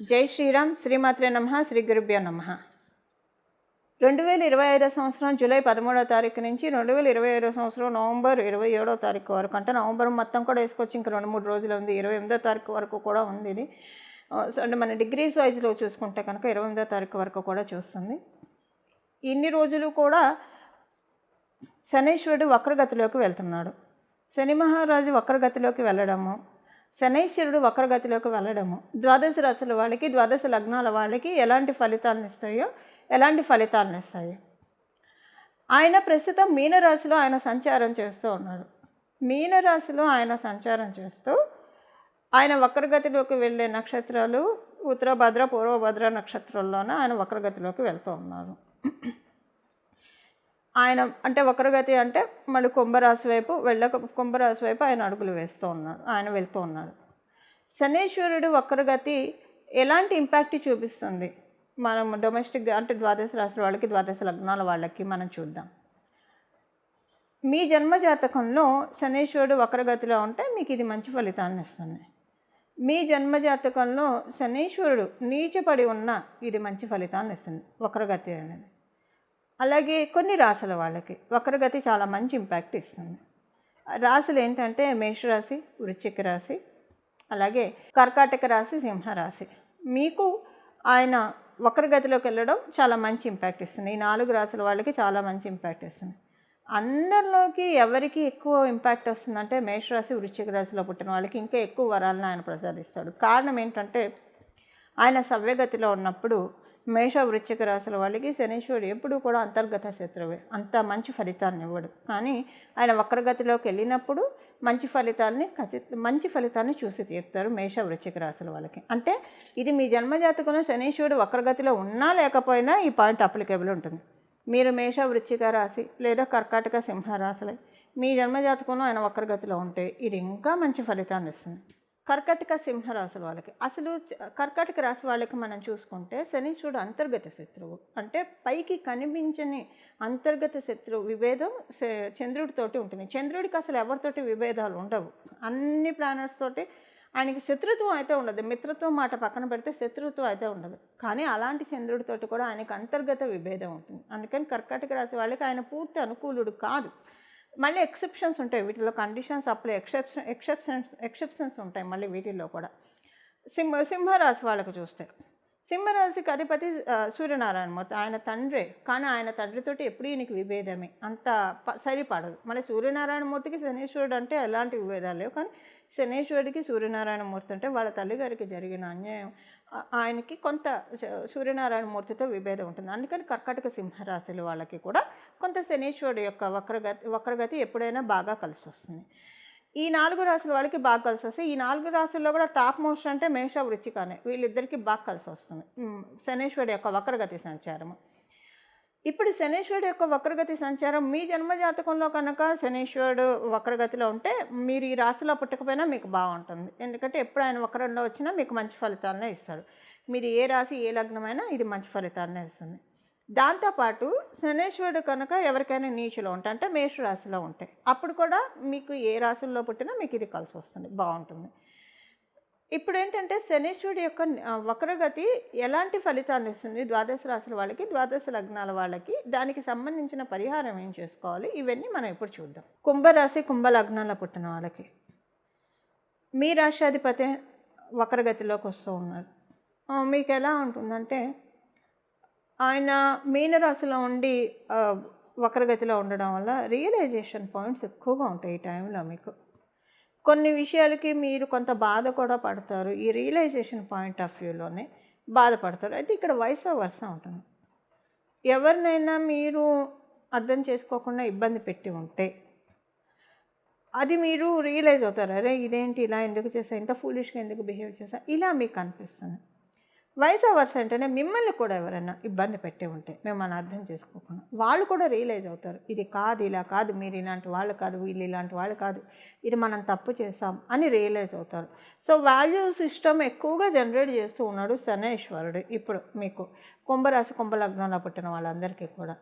జై శ్రీరామ్. శ్రీమాత్రే నమః. శ్రీ గురుభ్యో నమః. 2025 సంవత్సరం జూలై 13వ తారీఖు నుంచి 2025 సంవత్సరం నవంబర్ 27వ తారీఖు వరకు, అంటే నవంబర్ మొత్తం కూడా వేసుకోవచ్చు, ఇంకా 2-3 రోజులు ఉంది. 28వ తారీఖు వరకు కూడా ఉంది ఇది. అంటే మన డిగ్రీస్ వైజ్లో చూసుకుంటే కనుక 28వ తారీఖు వరకు కూడా చూస్తుంది. ఇన్ని రోజులు కూడా శనీశ్వరుడు వక్రగతిలోకి వెళ్తున్నాడు. శని మహారాజు వక్రగతిలోకి వెళ్ళడము, శనైశ్వరుడు వక్రగతిలోకి వెళ్ళడము ద్వాదశ రాశుల వాళ్ళకి, ద్వాదశ లగ్నాల వాళ్ళకి ఎలాంటి ఫలితాలను ఇస్తాయో ఆయన ప్రస్తుతం మీనరాశిలో ఆయన సంచారం చేస్తూ ఉన్నాడు. మీనరాశిలో ఆయన సంచారం చేస్తూ ఆయన వక్రగతిలోకి వెళ్ళే నక్షత్రాలు ఉత్తరభద్ర, పూర్వభద్ర నక్షత్రాల్లోనే ఆయన వక్రగతిలోకి వెళ్తూ ఉన్నారు. ఆయన అంటే వక్రగతి అంటే మళ్ళీ కుంభరాశి వైపు ఆయన అడుగులు వేస్తూ ఉన్నాడు, ఆయన వెళ్తూ ఉన్నాడు. శనీశ్వరుడు వక్రగతి ఎలాంటి ఇంపాక్ట్ చూపిస్తుంది మనం డొమెస్టిక్గా, అంటే ద్వాదశ రాశుల వాళ్ళకి, ద్వాదశ లగ్నాల వాళ్ళకి మనం చూద్దాం. మీ జన్మజాతకంలో శనీశ్వరుడు వక్రగతిలో ఉంటే మీకు ఇది మంచి ఫలితాన్ని ఇస్తుంది. మీ జన్మజాతకంలో శనీశ్వరుడు నీచపడి ఉన్న ఇది మంచి ఫలితాన్ని ఇస్తుంది వక్రగతి అనేది. అలాగే కొన్ని రాశుల వాళ్ళకి వక్రగతి చాలా మంచి ఇంపాక్ట్ ఇస్తుంది. రాశులు ఏంటంటే మేషరాశి, వృశ్చిక రాశి, అలాగే కర్కాటక రాశి, సింహరాశి. మీకు ఆయన వక్రగతిలోకి వెళ్ళడం చాలా మంచి ఇంపాక్ట్ ఇస్తుంది. ఈ 4 రాశుల వాళ్ళకి చాలా మంచి ఇంపాక్ట్ ఇస్తుంది. అందరిలోకి ఎవరికి ఎక్కువ ఇంపాక్ట్ వస్తుందంటే మేషరాశి, వృశ్చిక రాశిలో పుట్టిన వాళ్ళకి ఇంకా ఎక్కువ వరాలను ఆయన ప్రసాదిస్తాడు. కారణం ఏంటంటే ఆయన సవ్యగతిలో ఉన్నప్పుడు మేష, వృశ్చిక రాశుల వాళ్ళకి శనీశ్వరుడు ఎప్పుడూ కూడా అంతర్గత శత్రువే, అంత మంచి ఫలితాన్ని ఇవ్వడు. కానీ ఆయన వక్రగతిలోకి వెళ్ళినప్పుడు మంచి ఫలితాన్ని చూసి తీరుతారు మేష, వృశ్చిక రాశుల వాళ్ళకి. అంటే ఇది మీ జన్మజాతకంలో శనీశ్వరుడు వక్రగతిలో ఉన్నా లేకపోయినా ఈ పాయింట్ అప్లికేబుల్ ఉంటుంది. మీరు మేష, వృశ్చిక రాశి లేదా కర్కాటక, సింహరాశులు మీ జన్మజాతకంలో ఆయన వక్రగతిలో ఉంటే ఇది ఇంకా మంచి ఫలితాన్ని ఇస్తుంది. కర్కాటక, సింహరాశుల వాళ్ళకి, అసలు కర్కాటక రాశి వాళ్ళకి మనం చూసుకుంటే శనీశ్వరుడు అంతర్గత శత్రువు, అంటే పైకి కనిపించని అంతర్గత శత్రువు విభేదం చంద్రుడితోటి ఉంటుంది. చంద్రుడికి అసలు ఎవరితోటి విభేదాలు ఉండవు, అన్ని ప్లానెట్స్ తోటి ఆయనకి శత్రుత్వం అయితే ఉండదు. మిత్రత్వం మాట పక్కన పెడితే శత్రుత్వం అయితే ఉండదు. కానీ అలాంటి చంద్రుడితోటి కూడా ఆయనకి అంతర్గత విభేదం ఉంటుంది. అందుకని కర్కాటక రాశి వాళ్ళకి ఆయన పూర్తి అనుకూలుడు కాదు. మళ్ళీ ఎక్సెప్షన్స్ ఉంటాయి వీటిలో, కండిషన్స్ అప్లై, ఎక్సెప్షన్స్ ఉంటాయి మళ్ళీ వీటిల్లో కూడా. సింహరాశి వాళ్ళకు చూస్తే సింహరాశికి అధిపతి సూర్యనారాయణమూర్తి, ఆయన తండ్రే. కానీ ఆయన తండ్రితోటి ఎప్పుడు ఈయనకి విభేదమే, అంత సరిపడదు. మళ్ళీ సూర్యనారాయణమూర్తికి శనీశ్వరుడు అంటే ఎలాంటి విభేదాలు లేవు. కానీ శనీశ్వరుడికి సూర్యనారాయణమూర్తి అంటే వాళ్ళ తల్లిగారికి జరిగిన అన్యాయం, ఆయనకి కొంత సూర్యనారాయణమూర్తితో విభేదం ఉంటుంది. అందుకని కర్కాటక, సింహరాశుల వాళ్ళకి కూడా కొంత శనీశ్వరుడు యొక్క వక్రగతి ఎప్పుడైనా బాగా కలిసి వస్తుంది. ఈ 4 రాశుల వాళ్ళకి బాగా కలిసి వస్తాయి. ఈ 4 రాశుల్లో కూడా టాప్ మోస్ట్ అంటే మేష, వృశ్చికనే, వీళ్ళిద్దరికీ బాగా కలిసి వస్తుంది శనీశ్వరుడు యొక్క వక్రగతి సంచారము. ఇప్పుడు శనీశ్వరుడు యొక్క వక్రగతి సంచారం మీ జన్మజాతకంలో కనుక శనీశ్వరుడు వక్రగతిలో ఉంటే మీరు ఈ రాశిలో పుట్టకపోయినా మీకు బాగుంటుంది. ఎందుకంటే ఎప్పుడు ఆయన వక్రంలో వచ్చినా మీకు మంచి ఫలితాలనే ఇస్తారు. మీరు ఏ రాశి, ఏ లగ్నమైనా ఇది మంచి ఫలితాలనే ఇస్తుంది. దాంతోపాటు శనీశ్వరుడు కనుక ఎవరికైనా నీచులో ఉంటాయి, అంటే మేషరాశిలో ఉంటాయి, అప్పుడు కూడా మీకు ఏ రాశుల్లో పుట్టినా మీకు ఇది కలిసి వస్తుంది, బాగుంటుంది. ఇప్పుడు ఏంటంటే శనీశ్వరుడు యొక్క వక్రగతి ఎలాంటి ఫలితాన్ని ఇస్తుంది ద్వాదశ రాశుల వాళ్ళకి, ద్వాదశ లగ్నాల వాళ్ళకి, దానికి సంబంధించిన పరిహారం ఏం చేసుకోవాలి, ఇవన్నీ మనం ఇప్పుడు చూద్దాం. కుంభరాశి, కుంభ లగ్నాల పుట్టిన వాళ్ళకి మీ రాష్ట్రాధిపతి వక్రగతిలోకి వస్తూ ఉన్నారు. మీకు ఎలా ఉంటుందంటే ఆయన మీనరాశిలో ఉండి వక్రగతిలో ఉండడం వల్ల రియలైజేషన్ పాయింట్స్ ఎక్కువగా ఉంటాయి ఈ టైంలో. మీకు కొన్ని విషయాలకి మీరు కొంత బాధ కూడా పడతారు, ఈ రియలైజేషన్ పాయింట్ ఆఫ్ వ్యూలోనే బాధపడతారు. అయితే ఇక్కడ వరుస ఉంటుంది. ఎవరినైనా మీరు అర్థం చేసుకోకుండా ఇబ్బంది పెట్టి ఉంటే అది మీరు రియలైజ్ అవుతారు, అరే ఇదేంటి ఇలా ఎందుకు చేసా, ఇంత ఫూలిష్గా ఎందుకు బిహేవ్ చేసా, ఇలా మీకు అనిపిస్తుంది. వరుస అంటేనే మిమ్మల్ని కూడా ఎవరైనా ఇబ్బంది పెట్టి ఉంటే మిమ్మల్ని అర్థం చేసుకోకుండా వాళ్ళు కూడా రియలైజ్ అవుతారు, ఇది కాదు, ఇలా కాదు, మీరు ఇలాంటి వాళ్ళు కాదు, వీళ్ళు ఇలాంటి వాళ్ళు కాదు, ఇది మనం తప్పు చేసాం అని రియలైజ్ అవుతారు. సో వాల్యూ సిస్టమ్ ఎక్కువగా జనరేట్ చేస్తూ ఉన్నాడు శనీశ్వరుడు ఇప్పుడు మీకు కుంభరాశి, కుంభ లగ్నంలో పుట్టిన వాళ్ళందరికీ కూడా.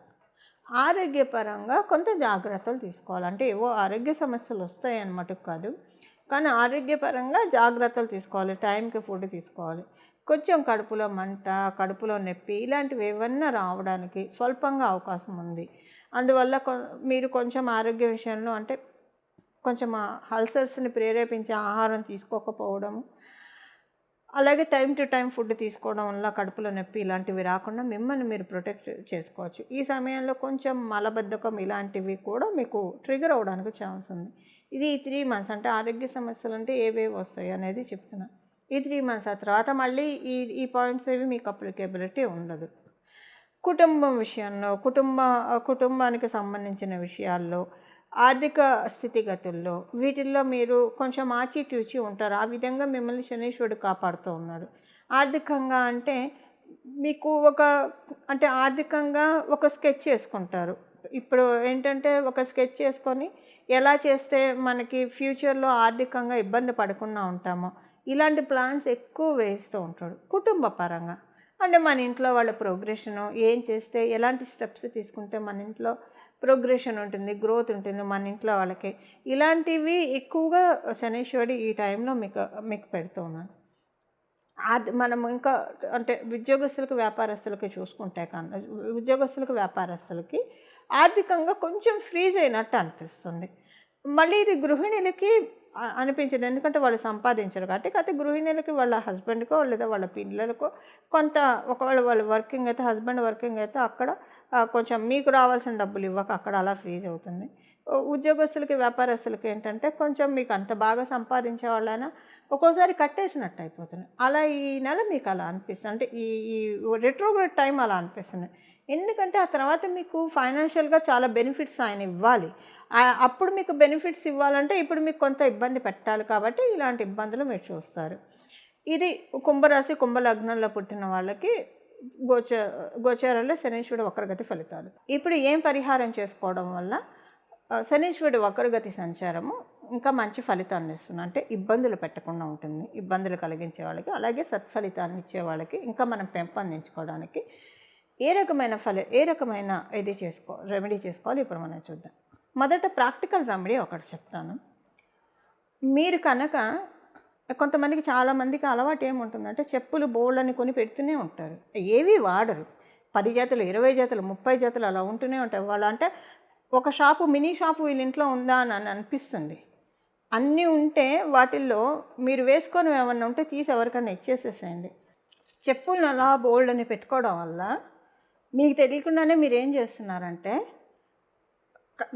ఆరోగ్యపరంగా కొంత జాగ్రత్తలు తీసుకోవాలంటే ఏవో ఆరోగ్య సమస్యలు వస్తాయి అన్నమాట కాదు, కానీ ఆరోగ్యపరంగా జాగ్రత్తలు తీసుకోవాలి. టైంకి ఫుడ్ తీసుకోవాలి, కొంచెం కడుపులో మంట, కడుపులో నొప్పి ఇలాంటివి ఏమన్నా రావడానికి స్వల్పంగా అవకాశం ఉంది. అందువల్ల మీరు కొంచెం ఆరోగ్య విషయంలో అంటే కొంచెం అల్సర్స్ని ప్రేరేపించే ఆహారం తీసుకోకపోవడము, అలాగే టైం టు టైం ఫుడ్ తీసుకోవడం వల్ల కడుపులో నొప్పి ఇలాంటివి రాకుండా మిమ్మల్ని మీరు ప్రొటెక్ట్ చేసుకోవచ్చు. ఈ సమయంలో కొంచెం మలబద్ధకం ఇలాంటివి కూడా మీకు ట్రిగర్ అవ్వడానికి ఛాన్స్ ఉంది. ఇది ఈ 3 months అంటే ఆరోగ్య సమస్యలు అంటే ఏవేవి వస్తాయి అనేది చెప్తున్నా. ఈ 3 months ఆ తర్వాత మళ్ళీ ఈ పాయింట్స్ ఏవి మీకు అప్లికేబిలిటీ ఉండదు. కుటుంబం విషయంలో కుటుంబానికి సంబంధించిన విషయాల్లో, ఆర్థిక స్థితిగతుల్లో వీటిల్లో మీరు కొంచెం ఆచితూచి ఉంటారు. ఆ విధంగా మిమ్మల్ని శనీశ్వరుడు కాపాడుతూ ఉన్నాడు. ఆర్థికంగా అంటే మీకు ఆర్థికంగా ఒక స్కెచ్ చేసుకుంటారు. ఇప్పుడు ఏంటంటే ఒక స్కెచ్ చేసుకొని ఎలా చేస్తే మనకి ఫ్యూచర్లో ఆర్థికంగా ఇబ్బంది పడకుండా ఉంటామో ఇలాంటి ప్లాన్స్ ఎక్కువ వేస్తూ ఉంటాడు కుటుంబ పరంగా. అంటే మన ఇంట్లో వాళ్ళ ప్రోగ్రెషను ఏం చేస్తే ఎలాంటి స్టెప్స్ తీసుకుంటే మన ఇంట్లో ప్రోగ్రెషన్ ఉంటుంది, గ్రోత్ ఉంటుంది మన ఇంట్లో వాళ్ళకి. ఇలాంటివి ఎక్కువగా శనీశ్వరుడు ఈ టైంలో మీకు పెడుతూ ఉన్నాడు. మనం ఇంకా అంటే వ్యాపారస్తులకి చూసుకుంటే కన్నా వ్యాపారస్తులకి ఆర్థికంగా కొంచెం ఫ్రీజ్ అయినట్టు అనిపిస్తుంది. మళ్ళీ ఇది గృహిణులకి అనిపించదు, ఎందుకంటే వాళ్ళు సంపాదించరు కాబట్టి. కాకపోతే గృహిణులకి వాళ్ళ హస్బెండ్కో లేదా వాళ్ళ పిల్లలకో కొంత, ఒకవేళ వాళ్ళు వర్కింగ్ అయితే, హస్బెండ్ వర్కింగ్ అయితే అక్కడ కొంచెం మీకు రావాల్సిన డబ్బులు ఇవ్వక అక్కడ అలా ఫ్రీజ్ అవుతుంది. వ్యాపారస్తులకి ఏంటంటే కొంచెం మీకు అంత బాగా సంపాదించే వాళ్ళైనా ఒక్కోసారి కట్టేసినట్టు అయిపోతుంది. అలా ఈ నెల మీకు అలా అనిపిస్తుంది. అంటే ఈ రెట్రోగ్రేడ్ టైం అలా అనిపిస్తుంది. ఎందుకంటే ఆ తర్వాత మీకు ఫైనాన్షియల్గా చాలా బెనిఫిట్స్ ఆయన ఇవ్వాలి. అప్పుడు మీకు బెనిఫిట్స్ ఇవ్వాలంటే ఇప్పుడు మీకు కొంత ఇబ్బంది పెట్టాలి కాబట్టి ఇలాంటి ఇబ్బందులు మీరు చూస్తారు. ఇది కుంభరాశి, కుంభలగ్నంలో పుట్టిన వాళ్ళకి గోచారంలో శనీశ్వరుడు వక్రగతి ఫలితాలు. ఇప్పుడు ఏం పరిహారం చేసుకోవడం వల్ల శనీశ్వరుడు వక్రగతి సంచారము ఇంకా మంచి ఫలితాన్ని ఇస్తుంది అంటే ఇబ్బందులు పెట్టకుండా ఉంటుంది, ఇబ్బందులు కలిగించే వాళ్ళకి, అలాగే సత్ఫలితాన్ని ఇచ్చే వాళ్ళకి ఇంకా మనం పెంపొందించుకోవడానికి ఏ రకమైన రెమెడీ చేసుకోవాలి ఇప్పుడు మనం చూద్దాం. మొదట ప్రాక్టికల్ రెమెడీ ఒకటి చెప్తాను. మీరు కనుక కొంతమందికి, చాలామందికి అలవాటు ఏముంటుందంటే చెప్పులు బోళ్ళని కొని పెడుతూనే ఉంటారు, ఏవి వాడరు. 10 జతలు, 20 జతలు, 30 జతలు అలా ఉంటూనే ఉంటాయి. వాళ్ళు అంటే ఒక మినీ షాపు వీళ్ళ ఇంట్లో ఉందా అని అనిపిస్తుంది. అన్నీ ఉంటే వాటిల్లో మీరు వేసుకొని ఏమన్నా ఉంటే తీసి ఎవరికైనా ఇచ్చేసేసేయండి. చెప్పులను అలా బోల్డ్ని పెట్టుకోవడం వల్ల మీకు తెలియకుండానే మీరు ఏం చేస్తున్నారంటే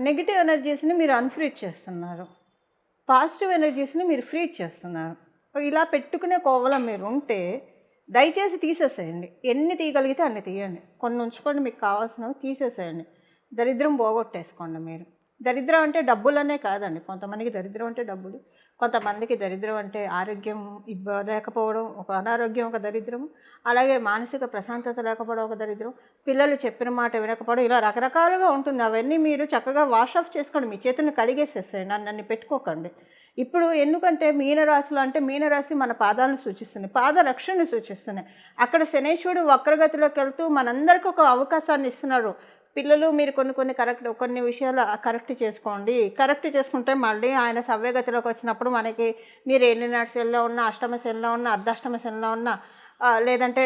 నెగిటివ్ ఎనర్జీస్ని మీరు అన్ఫ్రీజ్ చేస్తున్నారు, పాజిటివ్ ఎనర్జీస్ని మీరు ఫ్రీజ్ చేస్తున్నారు. ఇలా పెట్టుకునే కోవలో మీరు ఉంటే దయచేసి తీసేసేయండి. ఎన్ని తీయగలిగితే అన్ని తీయండి, కొన్ని ఉంచుకోండి, మీకు కావాల్సినవి తీసేసేయండి. దరిద్రం పోగొట్టేసుకోండి. మీరు దరిద్రం అంటే డబ్బులనే కాదండి. కొంతమందికి దరిద్రం అంటే డబ్బులు, కొంతమందికి దరిద్రం అంటే ఆరోగ్యం లేకపోవడం, ఒక అనారోగ్యం ఒక దరిద్రం, అలాగే మానసిక ప్రశాంతత లేకపోవడం ఒక దరిద్రం, పిల్లలు చెప్పిన మాట వినకపోవడం, ఇలా రకరకాలుగా ఉంటుంది. అవన్నీ మీరు చక్కగా వాష్ ఆఫ్ చేసుకోండి, మీ చేతులను కడిగేసేసేయండి, నన్ను పెట్టుకోకండి. ఇప్పుడు ఎందుకంటే మీనరాశిలో అంటే మీనరాశి మన పాదాలను సూచిస్తుంది, పాద రక్షణని సూచిస్తుంది. అక్కడ శనీశ్వరుడు వక్రగతిలోకి వెళ్తూ మనందరికీ ఒక అవకాశాన్ని ఇస్తున్నాడు. పిల్లలు మీరు కొన్ని విషయాలు కరెక్ట్ చేసుకోండి. కరెక్ట్ చేసుకుంటే మళ్ళీ ఆయన సవ్యగతిలోకి వచ్చినప్పుడు మనకి మీరు ఏలినాటి శనిలో ఉన్న, అష్టమ శనిలో ఉన్న, అర్ధాష్టమ శనిలో ఉన్న, లేదంటే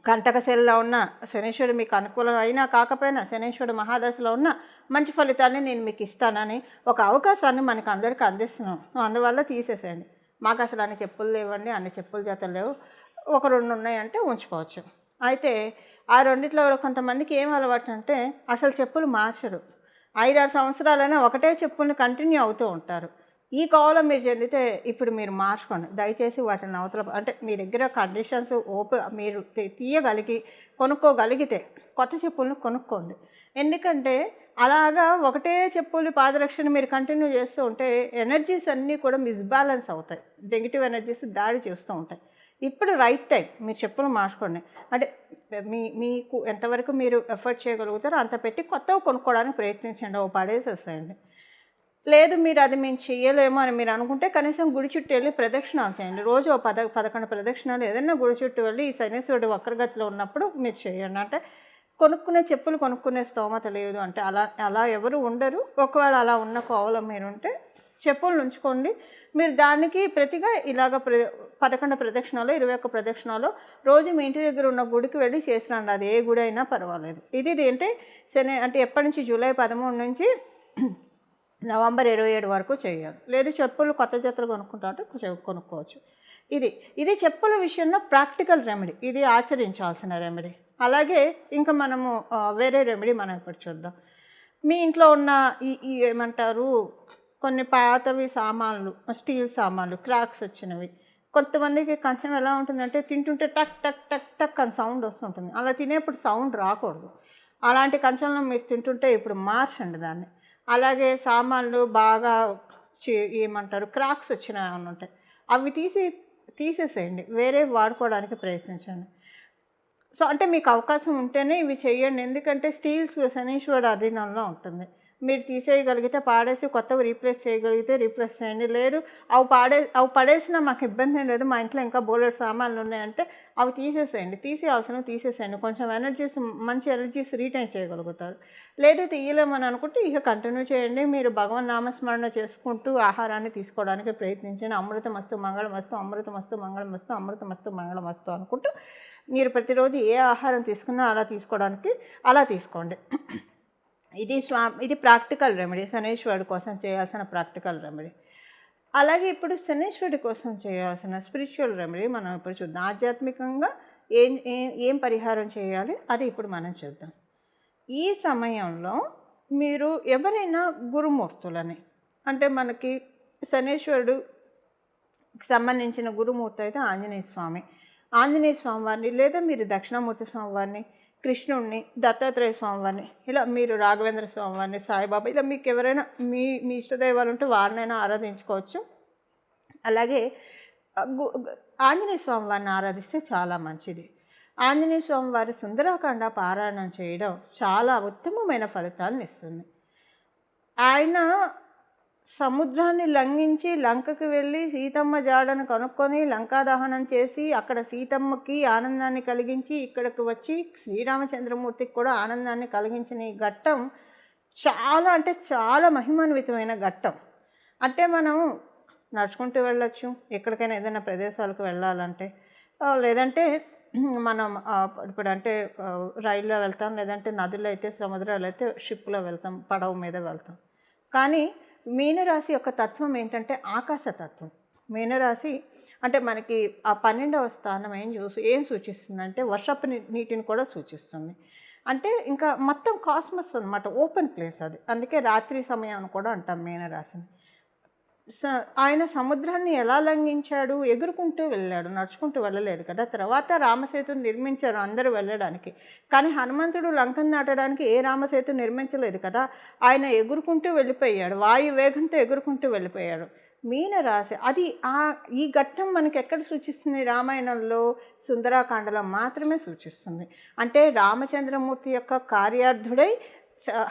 కంటక శనిలో ఉన్న, శనీశ్వరుడు మీకు అనుకూలం అయినా కాకపోయినా శనీశ్వరుడు మహాదశలో ఉన్న మంచి ఫలితాన్ని నేను మీకు ఇస్తానని ఒక అవకాశాన్ని మనకు అందరికీ అందిస్తున్నాం. అందువల్ల తీసేసేయండి. మాకు అసలు అన్ని చెప్పులు లేవండి, అన్ని చెప్పుల జతలు లేవు, 1-2 ఉన్నాయంటే ఉంచుకోవచ్చు. అయితే ఆ రెండిట్లో కొంతమందికి ఏం అలవాటు అంటే అసలు చెప్పులు మార్చరు, 5-6 సంవత్సరాలైనా ఒకటే చెప్పుల్ని కంటిన్యూ అవుతూ ఉంటారు. ఈ కోవలో మీరు చెందితే ఇప్పుడు మీరు మార్చుకోండి. దయచేసి వాటిని అవతల అంటే మీ దగ్గర కండిషన్స్ మీరు కొనుక్కోగలిగితే కొత్త చెప్పులను కొనుక్కోండి. ఎందుకంటే అలాగా ఒకటే చెప్పులు పాదరక్షణ మీరు కంటిన్యూ చేస్తూ ఉంటే ఎనర్జీస్ అన్నీ కూడా మిస్బ్యాలెన్స్ అవుతాయి, నెగిటివ్ ఎనర్జీస్ దాడి చేస్తూ ఉంటాయి. ఇప్పుడు రైట్ టైం, మీరు చెప్పులు మార్చుకోండి. అంటే మీకు ఎంతవరకు మీరు ఎఫర్ట్ చేయగలుగుతారో అంత పెట్టి కొత్తవి కొనుక్కోవడానికి ప్రయత్నించండి, పడేసేసేయండి. లేదు మీరు అది మేము చేయలేమో అని మీరు అనుకుంటే కనీసం గుడి చుట్టూ వెళ్ళి ప్రదక్షిణాలు చేయండి. రోజు 11 ప్రదక్షిణాలు ఏదైనా గుడి చుట్టూ వెళ్ళి ఈ శనీశ్వరుడు వక్రగతిలో ఉన్నప్పుడు మీరు చేయండి. అంటే చెప్పులు కొనుక్కునే స్తోమత లేదు అంటే అలా ఎవరు ఉండరు. ఒకవేళ అలా ఉన్న కోవలో మీరు ఉంటే చెప్పులను ఉంచుకోండి. మీరు దానికి ప్రతిగా ఇలాగ 11 ప్రదక్షిణాలు 21 ప్రదక్షిణాలు రోజు మీ ఇంటి దగ్గర ఉన్న గుడికి వెళ్ళి చేసిరండి, అది ఏ గుడి అయినా పర్వాలేదు. ఇది ఏంటి అంటే ఎప్పటి నుంచి జూలై 13 నుంచి నవంబర్ 27 వరకు చేయాలి. లేదు చెప్పులు కొత్త జతలు కొనుక్కుంటా అంటే కొనుక్కోవచ్చు. ఇది చెప్పుల విషయంలో ప్రాక్టికల్ రెమెడీ, ఇది ఆచరించాల్సిన రెమెడీ. అలాగే ఇంకా మనము వేరే రెమెడీ మనం ఇప్పుడు చూద్దాం. మీ ఇంట్లో ఉన్న ఈ ఏమంటారు కొన్ని పాతవి సామాన్లు, స్టీల్ సామాన్లు క్రాక్స్ వచ్చినవి. కొంతమందికి కంచం ఎలా ఉంటుందంటే తింటుంటే టక్ టక్ టక్ టక్ అని సౌండ్ వస్తుంటుంది. అలా తినేప్పుడు సౌండ్ రాకూడదు. అలాంటి కంచంలో మీరు తింటుంటే ఇప్పుడు మార్చండి దాన్ని. అలాగే సామాన్లు బాగా ఏమంటారు క్రాక్స్ వచ్చినవి అని ఉంటాయి, అవి తీసేసేయండి, వేరే వాడుకోవడానికి ప్రయత్నించండి. సో అంటే మీకు అవకాశం ఉంటేనే ఇవి చేయండి. ఎందుకంటే స్టీల్స్ శనీశ్వరుడు అధీనంలో ఉంటుంది. మీరు తీసేయగలిగితే పాడేసి కొత్తవి రీప్లేస్ చేయగలిగితే రీప్లేస్ చేయండి. లేదు అవి పడేసినా మాకు ఇబ్బంది ఏం లేదు, మా ఇంట్లో ఇంకా బోలెడు సామాన్లు ఉన్నాయంటే అవి తీసేసేయండి. తీసేసేయండి. కొంచెం మంచి ఎనర్జీస్ రీటైన్ చేయగలుగుతారు. లేదు తీయలేమని అనుకుంటే ఇక కంటిన్యూ చేయండి. మీరు భగవన్ నామస్మరణ చేసుకుంటూ ఆహారాన్ని తీసుకోవడానికి ప్రయత్నించండి. అమృతమస్తు మంగళమస్తు, అమృతమస్తు మంగళమస్తు, అమృతమస్తు మంగళమస్తు అనుకుంటూ మీరు ప్రతిరోజు ఏ ఆహారం తీసుకున్నా అలా తీసుకోండి. ఇది ప్రాక్టికల్ రెమెడీ, శనీశ్వరుడి కోసం చేయాల్సిన ప్రాక్టికల్ రెమెడీ. అలాగే ఇప్పుడు శనీశ్వరుడి కోసం చేయాల్సిన స్పిరిచువల్ రెమెడీ మనం ఇప్పుడు చూద్దాం. ఆధ్యాత్మికంగా ఏం పరిహారం చేయాలి అది ఇప్పుడు మనం చూద్దాం. ఈ సమయంలో మీరు ఎవరైనా గురుమూర్తులని, అంటే మనకి శనీశ్వరుడుకి సంబంధించిన గురుమూర్తి అయితే ఆంజనేయ స్వామి వారిని, లేదా మీరు దక్షిణామూర్తి స్వామి వారిని, కృష్ణుడిని, దత్తాత్రేయ స్వామి వారిని, ఇలా మీరు రాఘవేంద్ర స్వామి వారిని, సాయిబాబా, ఇలా మీకు ఎవరైనా మీ ఇష్టదైవాలు ఉంటే వారినైనా ఆరాధించుకోవచ్చు. అలాగే ఆంజనేయ స్వామి వారిని ఆరాధిస్తే చాలా మంచిది. ఆంజనేయ స్వామి వారి సుందరాకాండ పారాయణం చేయడం చాలా ఉత్తమమైన ఫలితాలను ఇస్తుంది. ఆయన సముద్రాన్ని లంఘించి లంకకి వెళ్ళి సీతమ్మ జాడను కనుక్కొని లంకా దహనం చేసి అక్కడ సీతమ్మకి ఆనందాన్ని కలిగించి ఇక్కడికి వచ్చి శ్రీరామచంద్రమూర్తికి కూడా ఆనందాన్ని కలిగించిన ఈ ఘట్టం చాలా అంటే చాలా మహిమాన్వితమైన ఘట్టం. అంటే మనం నడుచుకుంటూ వెళ్ళొచ్చు ఎక్కడికైనా, ఏదైనా ప్రదేశాలకు వెళ్ళాలంటే, లేదంటే మనం ఇప్పుడంటే రైల్లో వెళ్తాం, లేదంటే నదులు అయితే సముద్రాలు అయితే షిప్లో వెళ్తాం, పడవ మీద వెళ్తాం. కానీ మీనరాశి యొక్క తత్వం ఏంటంటే ఆకాశతత్వం. మీనరాశి అంటే మనకి ఆ 12వ స్థానం ఏం సూచిస్తుందంటే వర్షపు నీటిని కూడా సూచిస్తుంది. అంటే ఇంకా మొత్తం కాస్మస్ అన్నమాట, ఓపెన్ ప్లేస్ అది. అందుకే రాత్రి సమయం అని కూడా అంటాం మీనరాశిని. ఆయన సముద్రాన్ని ఎలా లంఘించాడు? ఎగురుకుంటూ వెళ్ళాడు, నడుచుకుంటూ వెళ్ళలేదు కదా. తర్వాత రామసేతుని నిర్మించారు అందరూ వెళ్ళడానికి. కానీ హనుమంతుడు లంకను దాటడానికి ఏ రామసేతు నిర్మించలేదు కదా, ఆయన ఎగురుకుంటూ వెళ్ళిపోయాడు, వాయు వేగంతో ఎగురుకుంటూ వెళ్ళిపోయాడు. మీనరాశి అది ఈ ఘట్టం మనకి ఎక్కడ సూచిస్తుంది? రామాయణంలో సుందరాకాండలో మాత్రమే సూచిస్తుంది. అంటే రామచంద్రమూర్తి యొక్క కార్యార్థుడై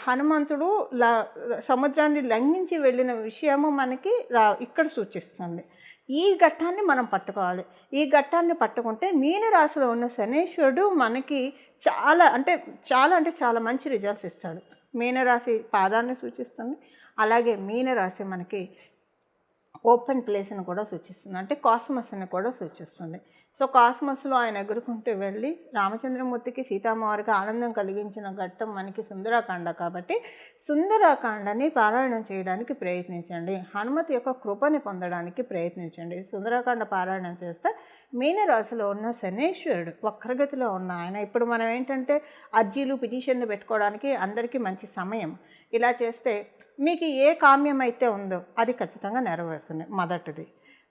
హనుమంతుడు సముద్రాన్ని లంఘించి వెళ్ళిన విషయము మనకి ఇక్కడ సూచిస్తుంది. ఈ ఘట్టాన్ని మనం పట్టుకోవాలి. ఈ ఘట్టాన్ని పట్టుకుంటే మీనరాశిలో ఉన్న శనీశ్వరుడు మనకి చాలా అంటే చాలా మంచి రిజల్ట్స్ ఇస్తాడు. మీనరాశి పాదాన్ని సూచిస్తుంది. అలాగే మీనరాశి మనకి ఓపెన్ ప్లేస్ని కూడా సూచిస్తుంది, అంటే కాస్మస్ని కూడా సూచిస్తుంది. సో కాస్మస్లో ఆయన ఎగురుకుంటూ వెళ్ళి రామచంద్రమూర్తికి సీతామ్మవారికి ఆనందం కలిగించిన ఘట్టం మనకి సుందరాకాండ. కాబట్టి సుందరాకాండని పారాయణం చేయడానికి ప్రయత్నించండి. హనుమతి యొక్క కృపని పొందడానికి ప్రయత్నించండి. సుందరాకాండ పారాయణం చేస్తే మీనరాశిలో ఉన్న శనీశ్వరుడు వక్రగతిలో ఉన్న ఆయన, ఇప్పుడు మనం ఏంటంటే అర్జీలు పిటిషన్లు పెట్టుకోవడానికి అందరికీ మంచి సమయం. ఇలా చేస్తే మీకు ఏ కామ్యం అయితే ఉందో అది ఖచ్చితంగా నెరవేరుతుంది, మొదటిది.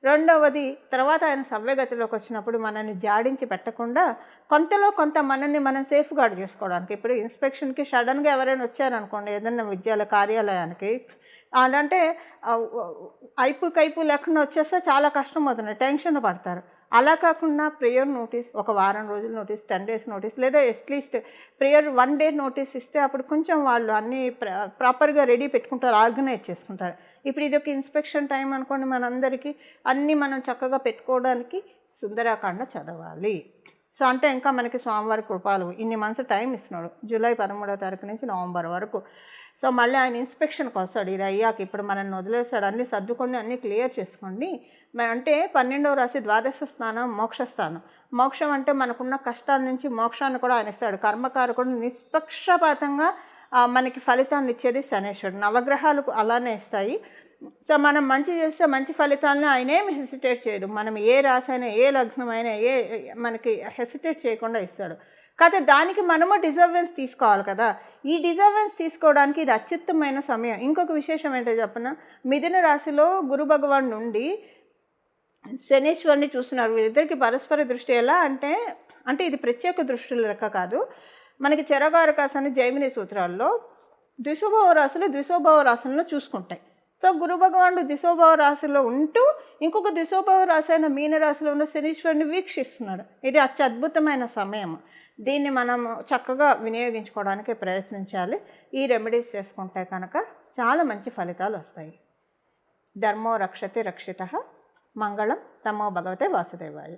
రెండవది, తర్వాత ఆయన సవ్యగతిలోకి వచ్చినప్పుడు మనల్ని జాడించి పెట్టకుండా కొంతలో కొంత మనల్ని మనం సేఫ్ గార్డ్ చేసుకోవడానికి, ఇప్పుడు ఇన్స్పెక్షన్కి సడన్గా ఎవరైనా వచ్చారనుకోండి ఏదైనా విద్యాలయ కార్యాలయానికి, అదంటే కైపు లేకుండా వచ్చేస్తే చాలా కష్టం అవుతుంది, టెన్షన్ పడతారు. అలా కాకుండా ప్రేయర్ నోటీస్, ఒక వారం రోజుల నోటీస్, 10 days నోటీస్, లేదా అట్లీస్ట్ ప్రేయర్ 1 day నోటీస్ ఇస్తే అప్పుడు కొంచెం వాళ్ళు అన్నీ ప్రాపర్గా రెడీ పెట్టుకుంటారు, ఆర్గనైజ్ చేసుకుంటారు. ఇప్పుడు ఇది ఒక ఇన్స్పెక్షన్ టైం అనుకోండి, మనందరికీ అన్నీ మనం చక్కగా పెట్టుకోవడానికి సుందరాకాండ చదవాలి. సో అంటే ఇంకా మనకి స్వామివారి కృపాలు ఇన్ని మంత్స్ టైం ఇస్తున్నాడు, జూలై 13వ తారీఖు నుంచి నవంబర్ వరకు. సో మళ్ళీ ఆయన ఇన్స్పెక్షన్కి వస్తాడు. ఇది అయ్యాక ఇప్పుడు మనల్ని వదిలేస్తాడు, అన్నీ సర్దుకొని అన్నీ క్లియర్ చేసుకోండి. అంటే 12వ రాశి ద్వాదశ స్థానం మోక్షస్థానం. మోక్షం అంటే మనకున్న కష్టాల నుంచి మోక్షాన్ని కూడా ఆయన ఇస్తాడు. కర్మకారకుడు నిష్పక్షపాతంగా మనకి ఫలితాన్ని ఇచ్చేది శనేశ్వరుడు. నవగ్రహాలు అలానే ఇస్తాయి. సో మనం మంచి చేస్తే మంచి ఫలితాలను ఆయన ఏమి హెసిటేట్ చేయడు. మనం ఏ రాశి అయినా ఏ లగ్నమైనా మనకి హెసిటేట్ చేయకుండా ఇస్తాడు. కాకపోతే దానికి మనము డిజర్వెన్స్ తీసుకోవాలి కదా. ఈ డిజర్వెన్స్ తీసుకోవడానికి ఇది అత్యుత్తమైన సమయం. ఇంకొక విశేషం ఏంటో చెప్పనా, మిథున రాశిలో గురు భగవాన్ నుండి శనీశ్వరుని చూస్తున్నారు. వీరిద్దరికి పరస్పర దృష్టి ఎలా అంటే ఇది ప్రత్యేక దృష్టిల లెక్క కాదు. మనకి చరకారకాసని జైమిని సూత్రాల్లో ద్విశోభవ రాశులు ద్విశోభవ రాశులను చూసుకుంటాయి. సో గురు భగవానుడు ద్విశోభవ రాశిలో ఉంటూ ఇంకొక ద్విశోభవ రాశి అయిన మీనరాశిలో ఉన్న శనీశ్వరుని వీక్షిస్తున్నాడు. ఇది అత్యద్భుతమైన సమయం. దీన్ని మనం చక్కగా వినియోగించుకోవడానికి ప్రయత్నించాలి. ఈ రెమెడీస్ చేసుకుంటే కనుక చాలా మంచి ఫలితాలు వస్తాయి. ధర్మో రక్షతి రక్షితః. మంగళం. నమో భగవతే వాసుదేవాయ.